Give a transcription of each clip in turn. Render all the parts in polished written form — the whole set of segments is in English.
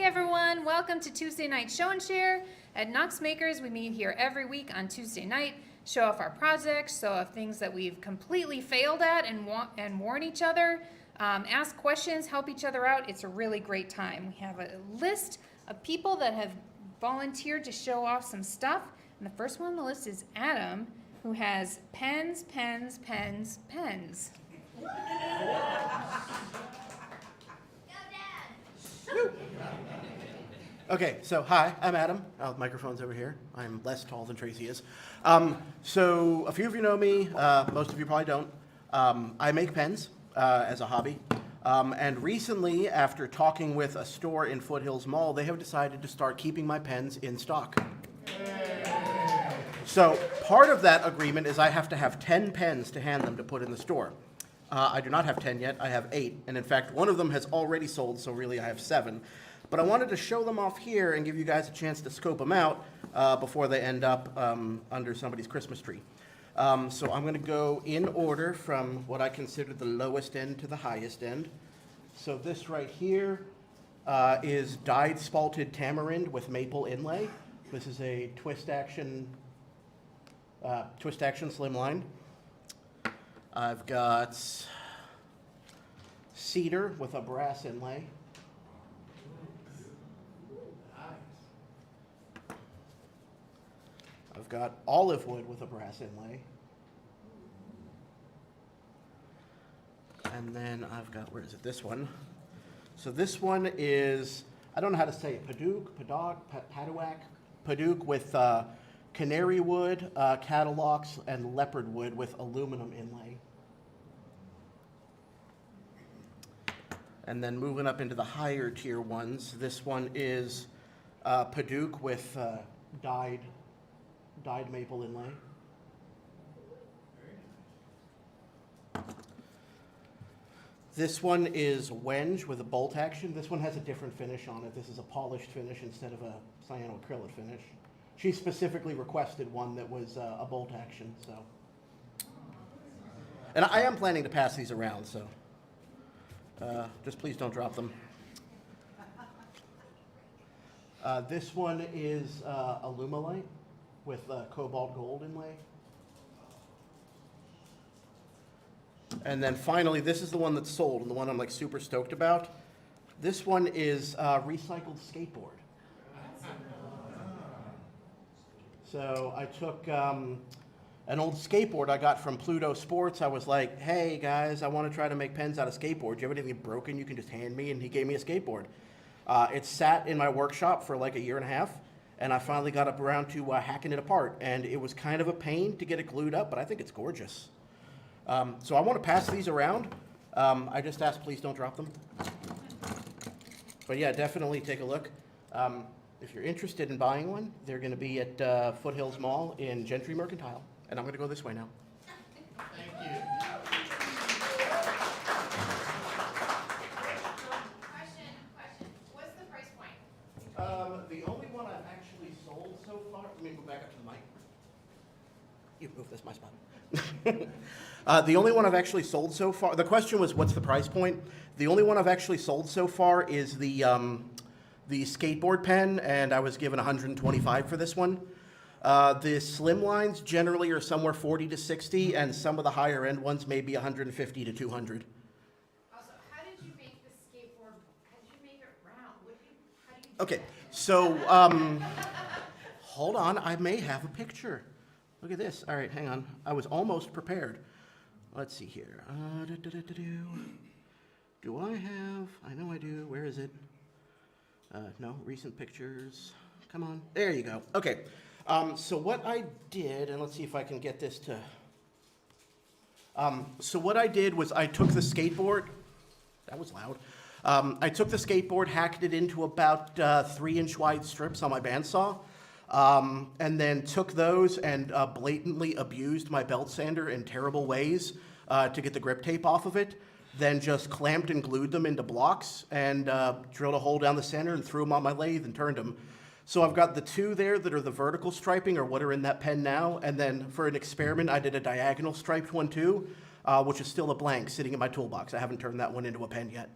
everyone, welcome to Tuesday Night Show and Share. At Knox Makers, we meet here every week on Tuesday night, show off our projects, show off things that we've completely failed at and warn each other, ask questions, help each other out. It's a really great time. We have a list of people that have volunteered to show off some stuff. And the first one on the list is Adam, who has pens. Okay, so hi, I'm Adam. Microphone's over here. I'm less tall than Tracy is. So a few of you know me, most of you probably don't. I make pens as a hobby. And recently, after talking with a store in Foothills Mall, they have decided to start keeping my pens in stock. So part of that agreement is I have to have 10 pens to hand them to put in the store. I do not have 10 yet, I have 8. And in fact, one of them has already sold, so really I have 7. But I wanted to show them off here and give you guys a chance to scope them out before they end up under somebody's Christmas tree. So I'm going to go in order from what I consider the lowest end to the highest end. So this right here is dyed spalted tamarind with maple inlay. This is a twist action slimline. I've got cedar with a brass inlay. I've got olive wood with a brass inlay. And then I've got, where is it, this one. So this one is, I don't know how to say it, Paduak with canary wood, catalogs, and leopard wood with aluminum inlay. And then moving up into the higher tier ones, this one is Paduak with dyed maple inlay. This one is Wenge with a bolt action. This one has a different finish on it. This is a polished finish instead of a cyanoacrylate finish. She specifically requested one that was a bolt action, so. And I am planning to pass these around, so just please don't drop them. This one is Alumalite with cobalt gold inlay. And then finally, this is the one that's sold and the one I'm like super stoked about. This one is recycled skateboard. So I took an old skateboard I got from Pluto Sports. I was like, hey guys, I want to try to make pens out of skateboard. Do you have anything broken you can just hand me? And he gave me a skateboard. It sat in my workshop for like a year and a half. And I finally got up around to hacking it apart. And it was kind of a pain to get it glued up, but I think it's gorgeous. So I want to pass these around. I just ask, please don't drop them. But yeah, definitely take a look. If you're interested in buying one, they're going to be at Foothills Mall in Gentry Mercantile. And I'm going to go this way now. Thank you. Question. What's the price point? The only one I've actually sold so far, let me move back up to the mic. You move this, my spot. The only one I've actually sold so far, the question was what's the price point? The only one I've actually sold so far is the skateboard pen, and I was given $125 for this one. The slim lines generally are somewhere 40 to 60, and some of the higher end ones may be 150 to 200. Also, how did you make the skateboard? How did you make it round? How do you do Okay, that? so hold on, I may have a picture. Look at this. All right, hang on. I was almost prepared. Let's see here. Do I have? I know I do. Where is it? No, recent pictures. Come on. There you go. Okay. So what I did, and let's see if I can get this to. So what I did was I took the skateboard. That was loud. I took the skateboard, hacked it into about 3-inch wide strips on my bandsaw. And then took those and blatantly abused my belt sander in terrible ways to get the grip tape off of it. Then just clamped and glued them into blocks and drilled a hole down the center and threw them on my lathe and turned them. So I've got the two there that are the vertical striping or what are in that pen now. And then for an experiment, I did a diagonal striped one too, which is still a blank sitting in my toolbox. I haven't turned that one into a pen yet.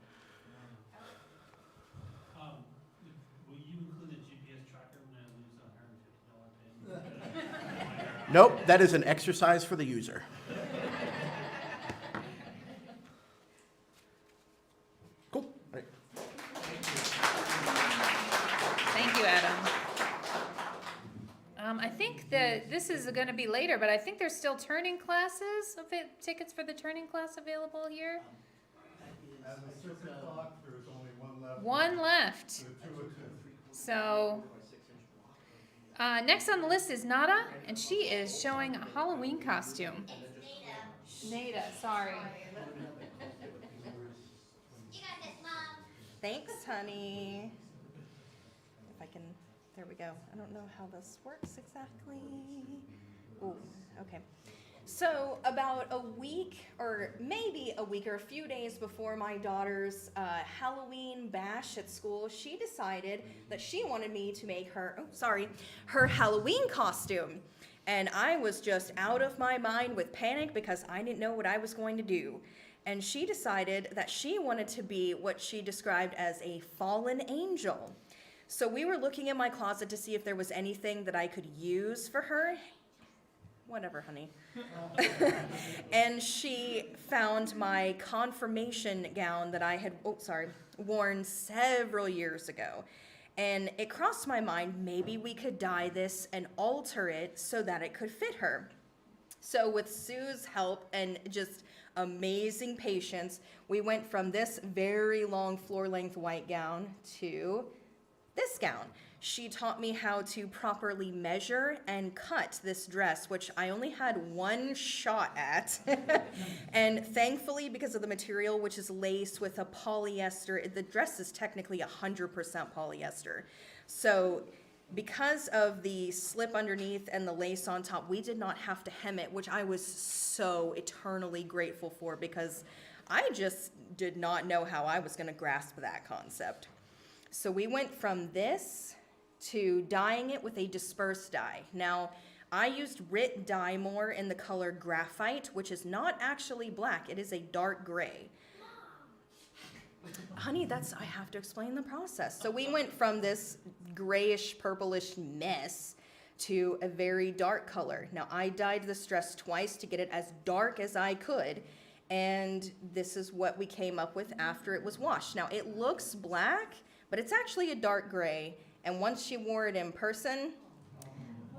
Nope, that is an exercise for the user. Cool. All right. Thank you, Adam. I think that this is going to be later, but I think there's still turning classes, tickets for the turning class available here. At the 6 o'clock, there's only one left. One left. The 2 of 2. So, next on the list is Nada, and she is showing a Halloween costume. Nada, sorry. You got this, Mom. Thanks, honey. If I can, there we go. I don't know how this works exactly. Ooh, okay. So about a week, or maybe a week or a few days before my daughter's Halloween bash at school, she decided that she wanted me to make her, her Halloween costume. And I was just out of my mind with panic because I didn't know what I was going to do. And she decided that she wanted to be what she described as a fallen angel. So we were looking in my closet to see if there was anything that I could use for her. Whatever, honey. And she found my confirmation gown that I had, worn several years ago. And it crossed my mind, maybe we could dye this and alter it so that it could fit her. So with Sue's help and just amazing patience, we went from this very long floor-length white gown to this gown. She taught me how to properly measure and cut this dress, which I only had one shot at. And thankfully, because of the material, which is lace with a polyester, the dress is technically 100% polyester. So because of the slip underneath and the lace on top, we did not have to hem it, which I was so eternally grateful for because I just did not know how I was going to grasp that concept. So we went from this to dyeing it with a dispersed dye. Now, I used Rit Dye More in the color Graphite, which is not actually black. It is a dark gray. Honey, I have to explain the process. So we went from this grayish, purplish mess to a very dark color. Now, I dyed this dress twice to get it as dark as I could, and this is what we came up with after it was washed. Now, it looks black, but it's actually a dark gray. And once she wore it in person,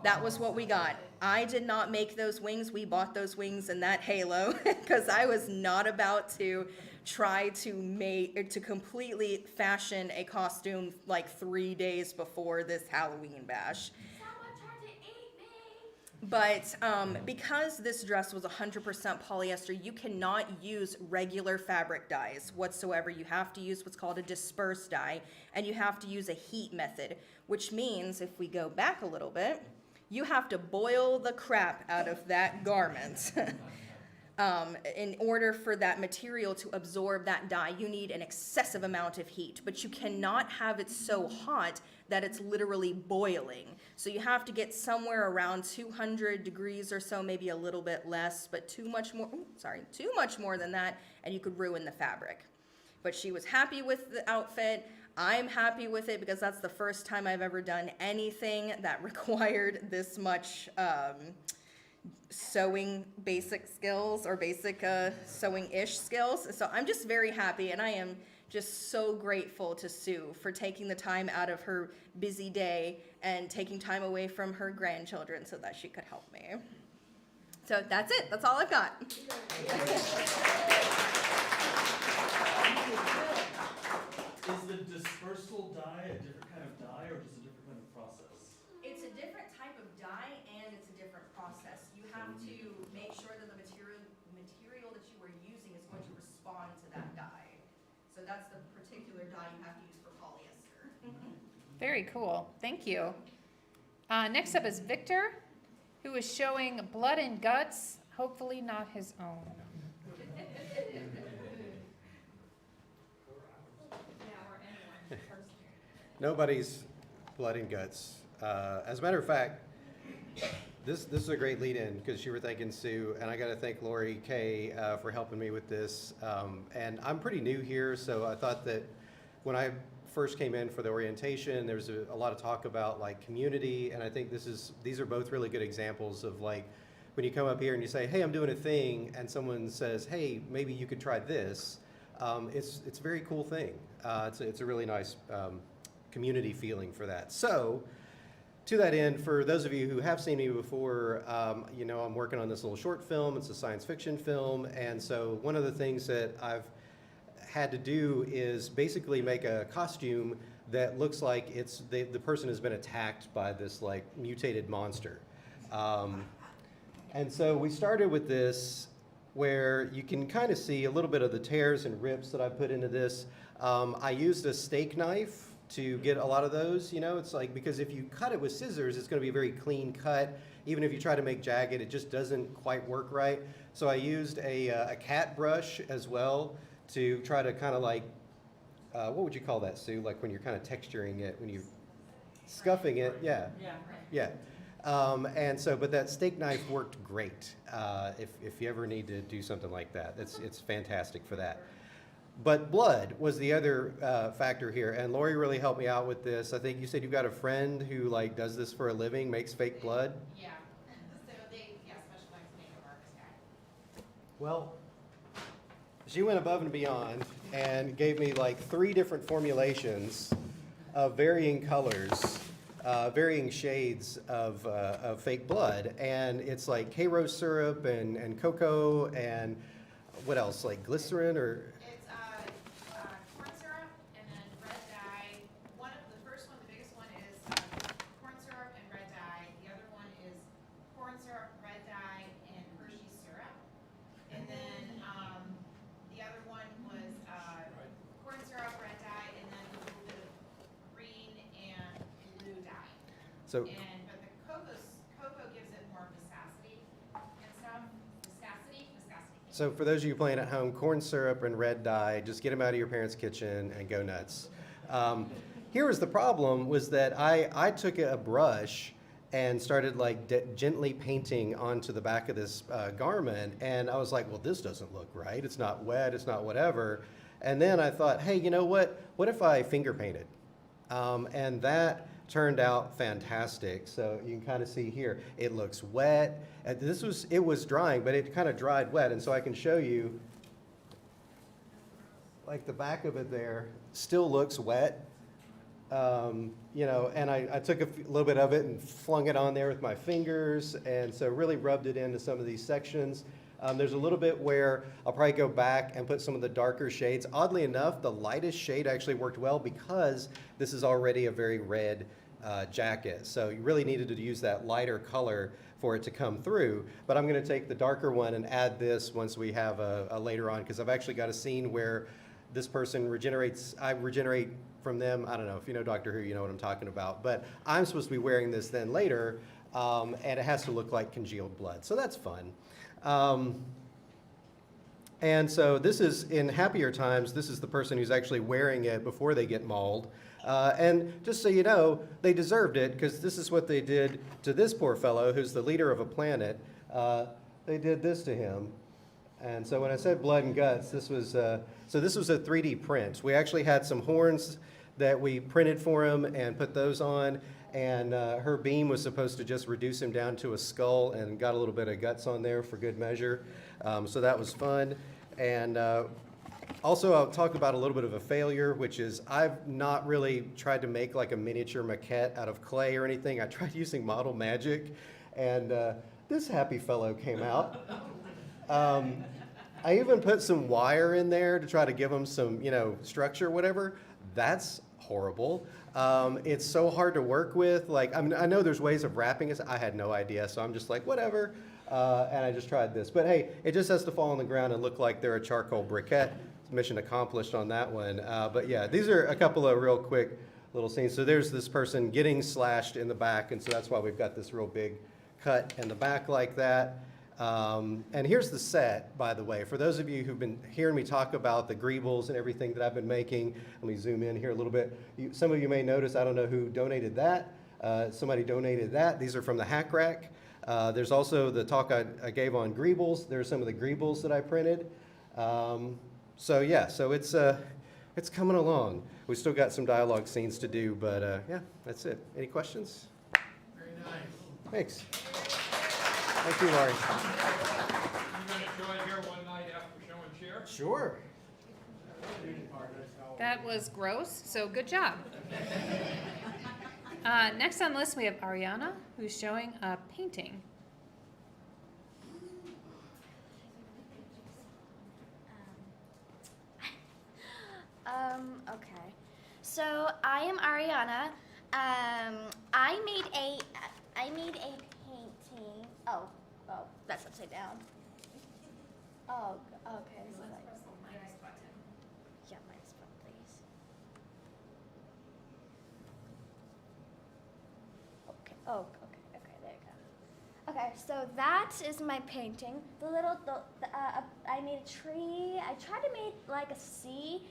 that was what we got. I did not make those wings. We bought those wings and that halo because I was not about to try to completely fashion a costume like 3 days before this Halloween bash. Someone tried to eat me. But because this dress was 100% polyester, you cannot use regular fabric dyes whatsoever. You have to use what's called a dispersed dye, and you have to use a heat method, which means if we go back a little bit, you have to boil the crap out of that garment. In order for that material to absorb that dye, you need an excessive amount of heat, but you cannot have it so hot that it's literally boiling. So you have to get somewhere around 200 degrees or so, maybe a little bit less, but too much more than that, and you could ruin the fabric. But she was happy with the outfit. I'm happy with it because that's the first time I've ever done anything that required this much sewing basic skills or basic sewing-ish skills. So I'm just very happy, and I am just so grateful to Sue for taking the time out of her busy day and taking time away from her grandchildren so that she could help me. So that's it. That's all I've got. Is the dispersal dye a different kind of dye or just a different kind of process? It's a different type of dye and it's a different process. You have to make sure that the material that you are using is going to respond to that dye. So that's the particular dye you have to use for polyester. Very cool. Thank you. Next up is Victor, who is showing blood and guts, hopefully not his own. Nobody's blood and guts. As a matter of fact, this is a great lead-in because you were thanking Sue, and I got to thank Lori Kay for helping me with this. And I'm pretty new here, so I thought that when I first came in for the orientation, there was a lot of talk about like community, and I think these are both really good examples of like when you come up here and you say, hey, I'm doing a thing, and someone says, hey, maybe you could try this. It's a very cool thing. It's a really nice community feeling for that. So, to that end, for those of you who have seen me before, you know I'm working on this little short film. It's a science fiction film, and so one of the things that I've had to do is basically make a costume that looks like the person has been attacked by this like mutated monster. And so we started with this where you can kind of see a little bit of the tears and rips that I put into this. I used a steak knife to get a lot of those, you know, it's like, because if you cut it with scissors, it's gonna be a very clean cut. Even if you try to make jagged, it just doesn't quite work right. So I used a cat brush as well to try to kind of like, what would you call that, Sue? Like when you're kind of texturing it, when you're scuffing it, yeah. Yeah. And so, but that steak knife worked great. If you ever need to do something like that, it's fantastic for that. But blood was the other factor here, and Lori really helped me out with this. I think you said you've got a friend who like does this for a living, makes fake blood. Yeah. So they specialize in makeup artist guy. Well, she went above and beyond and gave me like 3 different formulations of varying colors, varying shades of fake blood, and it's like K-rose syrup and cocoa and what else, like glycerin or. It's corn syrup and then red dye. The first one, the biggest one is corn syrup and red dye. The other one is corn syrup, red dye, and Hershey's syrup. And then the other one was corn syrup, red dye, and then a little bit of green and blue dye. So. But the cocoa gives it more viscosity and stuff. Viscosity. So for those of you playing at home, corn syrup and red dye, just get them out of your parents' kitchen and go nuts. Here was the problem, was that I took a brush and started like gently painting onto the back of this garment, and I was like, well, this doesn't look right. It's not wet, it's not whatever. And then I thought, hey, you know what? What if I finger painted? And that turned out fantastic. So you can kind of see here, it looks wet. And it was drying, but it kind of dried wet. And so I can show you, like the back of it there still looks wet. You know, and I took a little bit of it and flung it on there with my fingers, and so really rubbed it into some of these sections. There's a little bit where I'll probably go back and put some of the darker shades. Oddly enough, the lightest shade actually worked well because this is already a very red jacket. So you really needed to use that lighter color for it to come through. But I'm going to take the darker one and add this once we have a later on, because I've actually got a scene where this person regenerates, I regenerate from them. I don't know if you know Doctor Who, you know what I'm talking about. But I'm supposed to be wearing this then later, and it has to look like congealed blood. So that's fun. And so this is, in happier times, this is the person who's actually wearing it before they get mauled. And just so you know, they deserved it, because this is what they did to this poor fellow who's the leader of a planet. They did this to him. And so when I said blood and guts, this was, so this was a 3D print. We actually had some horns that we printed for him and put those on. And her beam was supposed to just reduce him down to a skull, and got a little bit of guts on there for good measure. So that was fun. And also I'll talk about a little bit of a failure, which is I've not really tried to make like a miniature maquette out of clay or anything. I tried using model magic, and this happy fellow came out. I even put some wire in there to try to give him some, you know, structure, whatever. That's horrible. It's so hard to work with. Like, I mean, I know there's ways of wrapping it. I had no idea, so I'm just like, whatever. And I just tried this. But hey, it just has to fall on the ground and look like they're a charcoal briquette. Mission accomplished on that one. But yeah, these are a couple of real quick little scenes. So there's this person getting slashed in the back, and so that's why we've got this real big cut in the back like that. And here's the set, by the way. For those of you who've been hearing me talk about the greebles and everything that I've been making, let me zoom in here a little bit. Some of you may notice, I don't know who donated that. Somebody donated that. These are from the Hack Rack. There's also the talk I gave on greebles. There's some of the greebles that I printed. So yeah, so it's it's coming along. We still got some dialogue scenes to do, but yeah, that's it. Any questions? Very nice. Thanks. Thank you, Laurie. You gonna join here one night after show and share? Sure. That was gross, so good job. Next on the list, we have Ariana, who's showing a painting. Okay. So I am Ariana. I made a painting. Oh, that's upside down. Oh, okay. So like, yeah, minus button, please. Okay. Oh, okay. There you go. Okay, so that is my painting. I made a tree. I tried to make like a sea.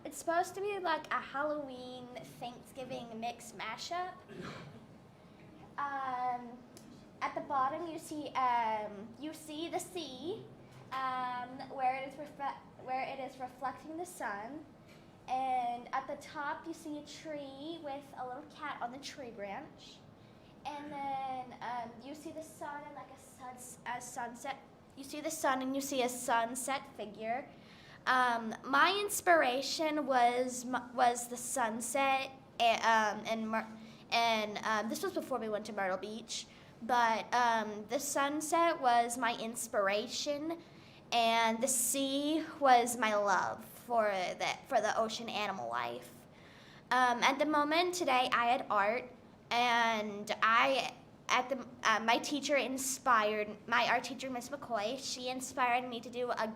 It's supposed to be like a Halloween Thanksgiving mix mashup. At the bottom you see the sea, where it is reflecting the sun, and at the top you see a tree with a little cat on the tree branch. And then you see the sun and like a sunset. You see the sun and you see a sunset figure. My inspiration was the sunset, and this was before we went to Myrtle Beach. But the sunset was my inspiration, and the sea was my love for the ocean animal life. At the moment today, I had art. And my teacher inspired, my art teacher, Miss McCoy, she inspired me to do a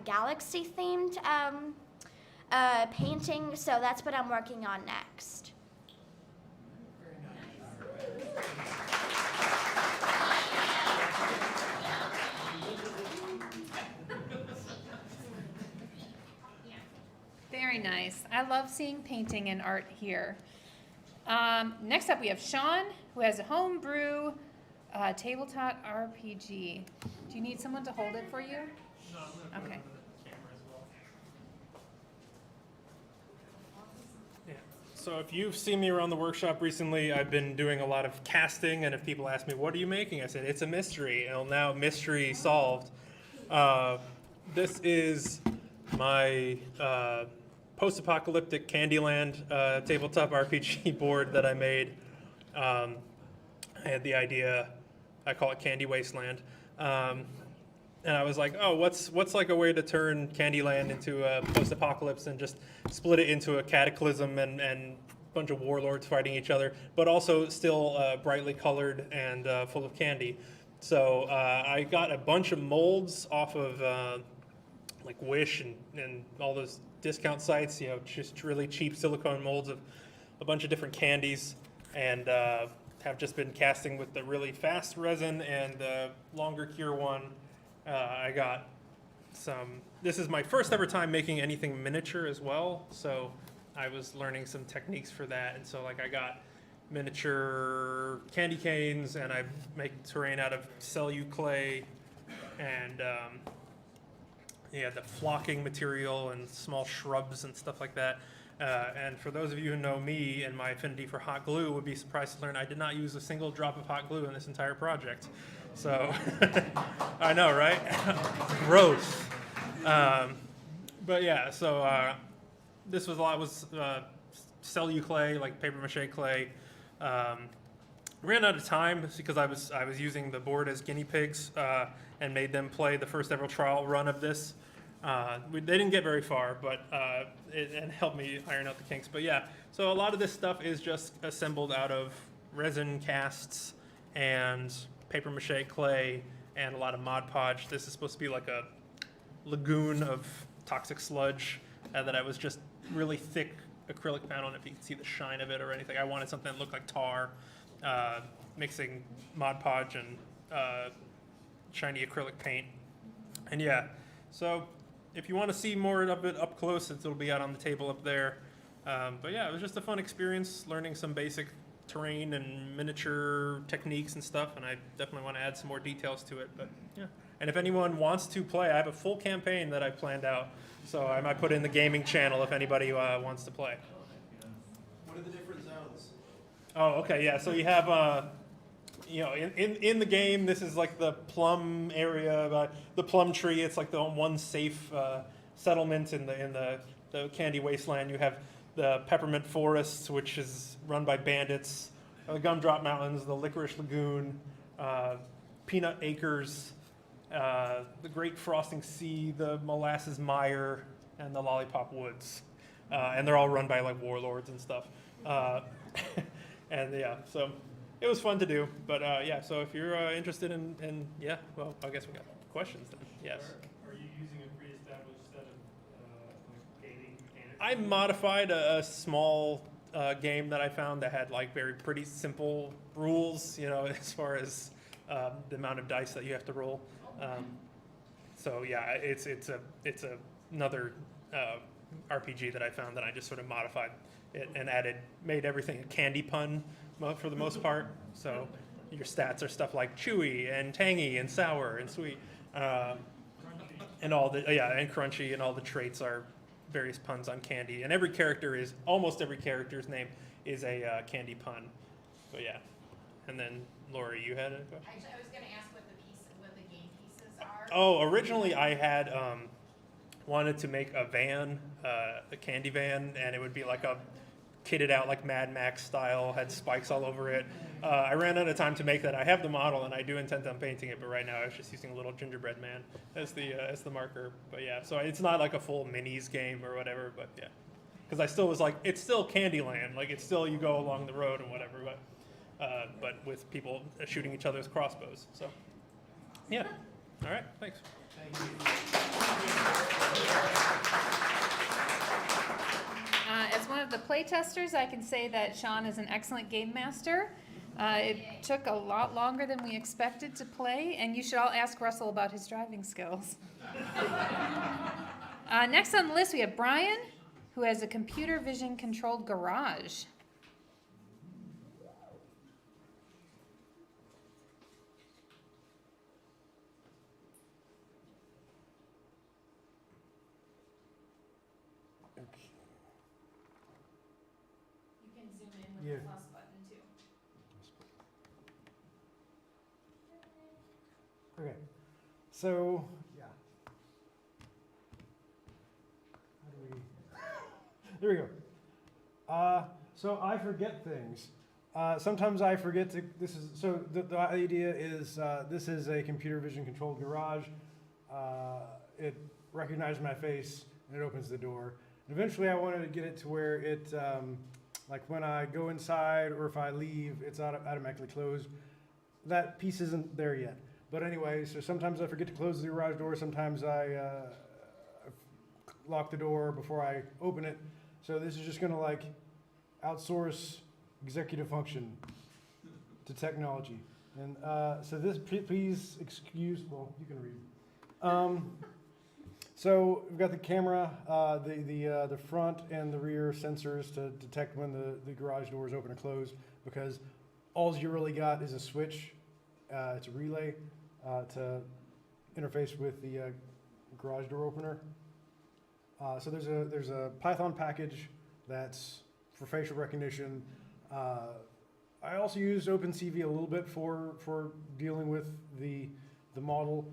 galaxy-themed painting, so that's what I'm working on next. Very nice. I love seeing painting and art here. Next up, we have Sean, who has a homebrew tabletop RPG. Do you need someone to hold it for you? No, I'm gonna put Okay. it under the camera as well. Yeah. So if you've seen me around the workshop recently, I've been doing a lot of casting, and if people ask me, what are you making? I said, it's a mystery. And now mystery solved. This is my post-apocalyptic Candyland tabletop RPG board that I made. I had the idea, I call it Candy Wasteland. And I was like, oh, what's like a way to turn Candyland into a post-apocalypse and just split it into a cataclysm and a bunch of warlords fighting each other, but also still brightly colored and full of candy. So I got a bunch of molds off of like Wish and all those discount sites, just really cheap silicone molds of a bunch of different candies, and have just been casting with the really fast resin and the longer cure one. I got this is my first ever time making anything miniature as well, so I was learning some techniques for that, and so like I got miniature candy canes, and I make terrain out of Cellu clay, and the flocking material and small shrubs and stuff like that. And for those of you who know me and my affinity for hot glue, would be surprised to learn I did not use a single drop of hot glue in this entire project. So, I know, right? Gross. But yeah, so this was Cellu clay, like paper mache clay. Ran out of time because I was using the board as guinea pigs and made them play the first ever trial run of this. They didn't get very far, but it helped me iron out the kinks. But yeah, so a lot of this stuff is just assembled out of resin casts and paper mache clay and a lot of Mod Podge. This is supposed to be like a lagoon of toxic sludge that I was just really thick acrylic panel, and if you can see the shine of it or anything, I wanted something that looked like tar, mixing Mod Podge and shiny acrylic paint. And yeah, so if you want to see more of it up close, it'll be out on the table up there. But yeah, it was just a fun experience learning some basic terrain and miniature techniques and stuff, and I definitely want to add some more details to it, but yeah. And if anyone wants to play, I have a full campaign that I've planned out. So I might put it in the gaming channel if anybody wants to play. What are the different zones? Oh, okay, yeah. So you have, in the game, this is like the plum area, the plum tree. It's like the one safe settlement in the Candy Wasteland. You have the Peppermint Forests, which is run by bandits. The Gumdrop Mountains, the Licorice Lagoon, Peanut Acres, the Great Frosting Sea, the Molasses Mire, and the Lollipop Woods. And they're all run by like warlords and stuff. And yeah, so it was fun to do. But yeah, so if you're interested in, yeah, well, I guess we got questions then. Yes. Are you using a pre-established set of like gaming mechanics? I modified a small game that I found that had like very pretty simple rules, as far as the amount of dice that you have to roll. So yeah, it's another RPG that I found that I just sort of modified it and made everything a candy pun for the most part. So your stats are stuff like chewy and tangy and sour and sweet, and and crunchy, and all the traits are various puns on candy. And almost every character's name is a candy pun. But yeah, and then Lori, you had a question? Actually, I was gonna ask what the game pieces are. Oh, originally I had wanted to make a van, a candy van, and it would be like kitted out like Mad Max style, had spikes all over it. I ran out of time to make that. I have the model and I do intend on painting it, but right now I was just using a little gingerbread man as the marker. But yeah, so it's not like a full minis game or whatever, but yeah. Because I still was like, it's still Candyland, like it's still you go along the road and whatever, but with people shooting each other's crossbows. So yeah, all right, thanks. As one of the playtesters, I can say that Sean is an excellent game master. It took a lot longer than we expected to play, and you should all ask Russell about his driving skills. Next on the list, we have Brian, who has a computer vision controlled garage. You can zoom in with the plus button too. Okay, so, yeah. How do we, there we go. So I forget things. Sometimes I forget to, the idea is, this is a computer vision controlled garage. It recognizes my face and it opens the door. And eventually I wanted to get it to where it, like when I go inside or if I leave, it's automatically closed. That piece isn't there yet. But anyway, so sometimes I forget to close the garage door. Sometimes I lock the door before I open it. So this is just gonna like outsource executive function to technology. And so this, please excuse, well, you can read. So we've got the camera, the front and the rear sensors to detect when the garage door is open or closed, because all you really got is a switch. It's a relay to interface with the garage door opener. So there's a Python package that's for facial recognition. I also used OpenCV a little bit for dealing with the model,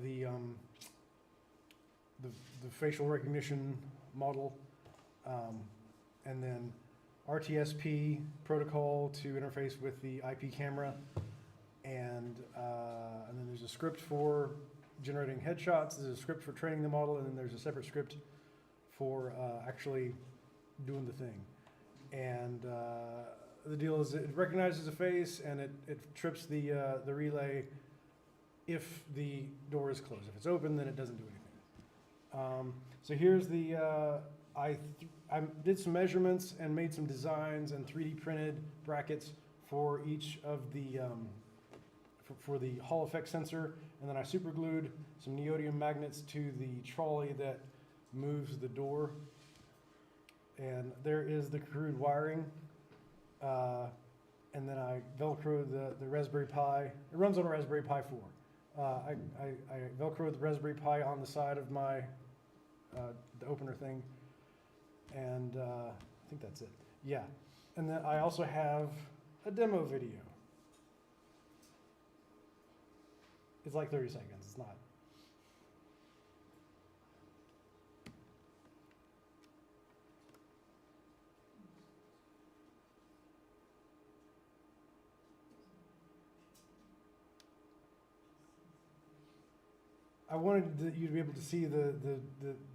the facial recognition model, and then RTSP protocol to interface with the IP camera, and then there's a script for generating headshots. There's a script for training the model, and then there's a separate script for actually doing the thing. And the deal is it recognizes a face and it trips the relay if the door is closed. If it's open, then it doesn't do anything. So here's the, I did some measurements and made some designs and 3D printed brackets for each of the, for the Hall effect sensor. And then I super glued some neodymium magnets to the trolley that moves the door. And there is the crude wiring. And then I Velcroed the Raspberry Pi. It runs on a Raspberry Pi 4. I Velcroed the Raspberry Pi on the side of my, the opener thing, and I think that's it. Yeah, and then I also have a demo video. It's like 30 seconds, it's not. I wanted you to be able to see the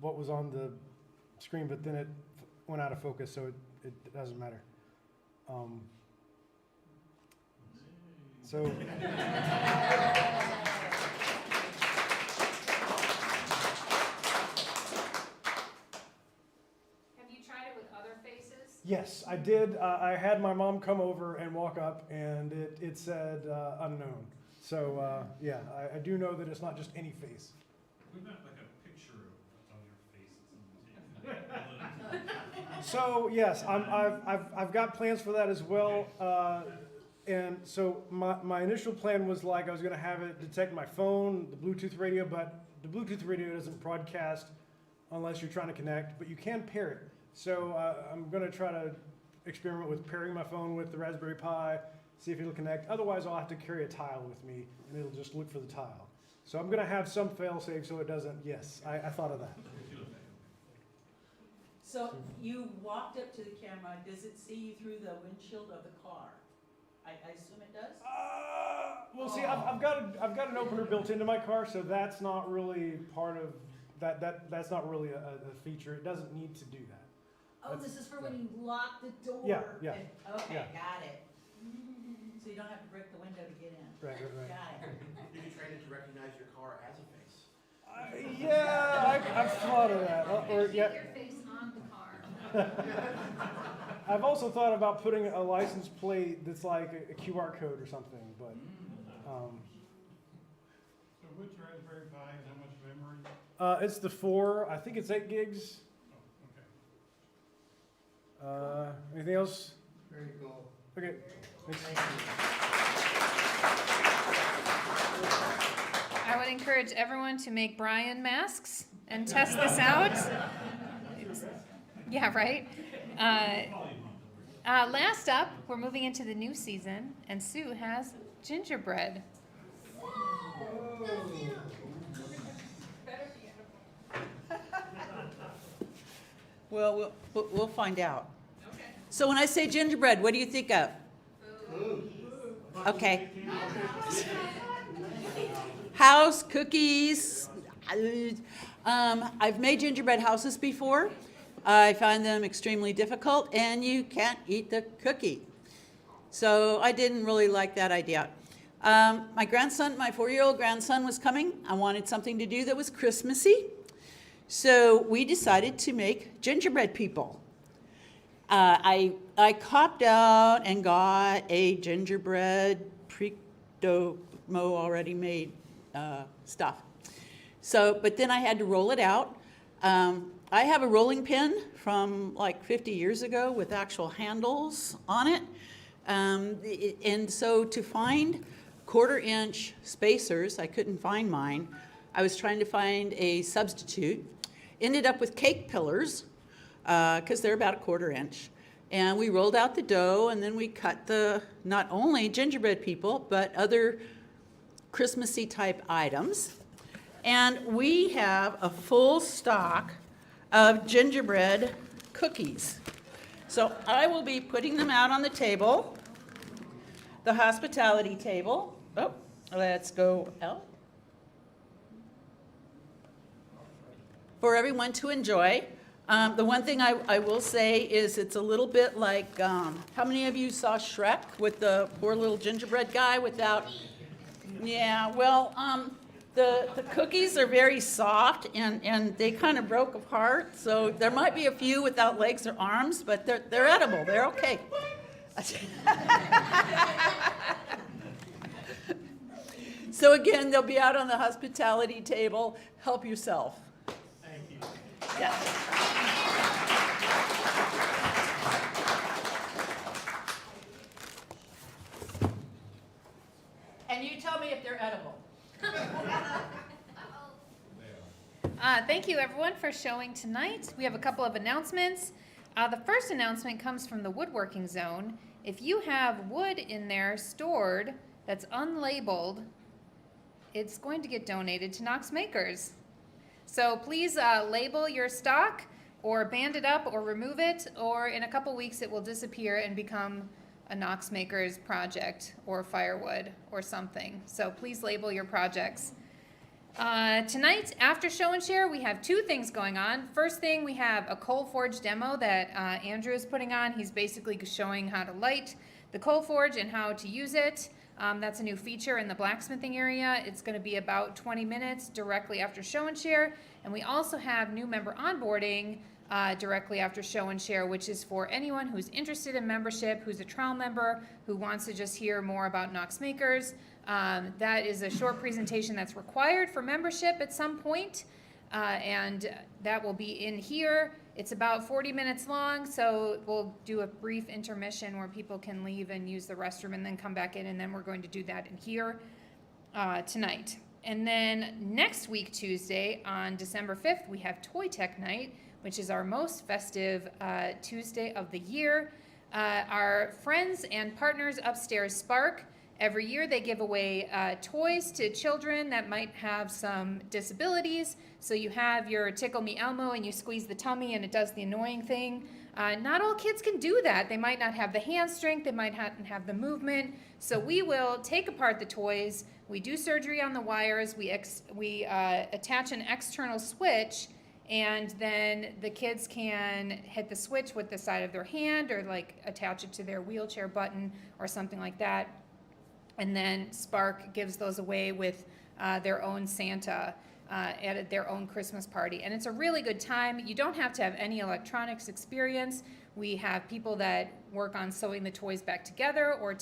what was on the screen, but then it went out of focus, so it doesn't matter. So Have you tried it with other faces? yes, I did. I had my mom come over and walk up, and it said unknown. So yeah, I do know that it's not just any face. We meant like a picture of your face. So yes, I've got plans for that as well. And so my initial plan was like I was gonna have it detect my phone, the Bluetooth radio, but the Bluetooth radio doesn't broadcast unless you're trying to connect, but you can pair it. So I'm gonna try to experiment with pairing my phone with the Raspberry Pi, see if it'll connect. Otherwise, I'll have to carry a tile with me, and it'll just look for the tile. So I'm gonna have some fail-safe so it doesn't. Yes, I thought of that. So you walked up to the camera, does it see you through the windshield of the car? I assume it does? Well, see, I've got an opener built into my car, so that's not really part of that's not really a feature. It doesn't need to do that. Oh, this is for when you lock the door? Yeah, yeah. Okay, Yeah. got it. So you don't have to break the window to get in? Right. Got it. You can train it to recognize your car as a face. Yeah, I've thought of that. Or yeah, Your face on the car. I've also thought about putting a license plate that's like a QR code or something, but. So which Raspberry Pi has how much memory? It's the 4. I think it's 8 gigs. Oh, okay. Anything else? Very cool. Okay. Thanks. I would encourage everyone to make Brian masks and test this out. Yeah, right? Last up, we're moving into the new season, and Sue has gingerbread. Well, we'll find out. Okay. So when I say gingerbread, what do you think of? Food. Okay. House, cookies. I've made gingerbread houses before. I find them extremely difficult, and you can't eat the cookie. So I didn't really like that idea. My 4-year-old grandson was coming. I wanted something to do that was Christmassy. So we decided to make gingerbread people. I copped out and got a gingerbread pre-domo already made stuff. So, but then I had to roll it out. I have a rolling pin from like 50 years ago with actual handles on it. And so to find 1/4-inch spacers, I couldn't find mine. I was trying to find a substitute. Ended up with cake pillars, because they're about 1/4 inch. And we rolled out the dough, and then we cut the, not only gingerbread people, but other Christmassy type items. And we have a full stock of gingerbread cookies. So I will be putting them out on the table, the hospitality table. Oh, let's go out. For everyone to enjoy. The one thing I will say is it's a little bit like, how many of you saw Shrek with the poor little gingerbread guy without, yeah, well, the cookies are very soft and they kind of broke apart, so there might be a few without legs or arms, but they're edible, they're okay. So again, they'll be out on the hospitality table. Help yourself. Thank you. Yeah. And you tell me if they're edible. Thank you, everyone, for showing tonight. We have a couple of announcements. The first announcement comes from the woodworking zone. If you have wood in there stored that's unlabeled, it's going to get donated to Knox Makers. So please label your stock or band it up or remove it, or in a couple weeks it will disappear and become a Knox Makers project or firewood or something. So please label your projects. Tonight, after show and share, we have two things going on. First thing, we have a coal forge demo that Andrew is putting on. He's basically showing how to light the coal forge and how to use it. That's a new feature in the blacksmithing area. It's going to be about 20 minutes directly after show and share. And we also have new member onboarding directly after show and share, which is for anyone who's interested in membership, who's a trial member, who wants to just hear more about Knox Makers. That is a short presentation that's required for membership at some point, and that will be in here. It's about 40 minutes long, so we'll do a brief intermission where people can leave and use the restroom and then come back in, and then we're going to do that in here tonight. And then next week, Tuesday, on December 5th, we have Toy Tech Night, which is our most festive Tuesday of the year. Our friends and partners upstairs, Spark, every year they give away toys to children that might have some disabilities. So you have your Tickle Me Elmo and you squeeze the tummy and it does the annoying thing. Not all kids can do that. They might not have the hand strength, they might not have the movement. So we will take apart the toys, we do surgery on the wires, we attach an external switch, and then the kids can hit the switch with the side of their hand or like attach it to their wheelchair button or something like that. And then Spark gives those away with their own Santa at their own Christmas party. And it's a really good time. You don't have to have any electronics experience. We have people that work on sewing the toys back together or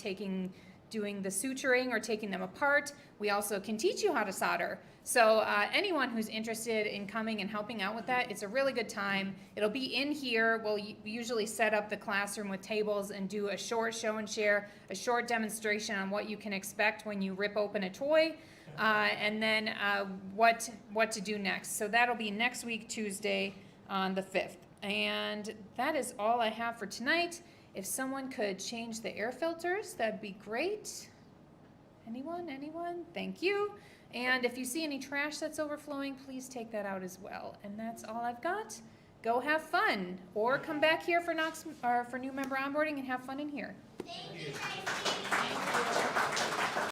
doing the suturing or taking them apart. We also can teach you how to solder. So anyone who's interested in coming and helping out with that, it's a really good time. It'll be in here. We'll usually set up the classroom with tables and do a short show and share, a short demonstration on what you can expect when you rip open a toy, and then what to do next. So that'll be next week, Tuesday on the 5th. And that is all I have for tonight. If someone could change the air filters, that'd be great. Anyone? Thank you. And if you see any trash that's overflowing, please take that out as well. And that's all I've got. Go have fun, or come back here for new member onboarding and have fun in here. Thank you, Tracy.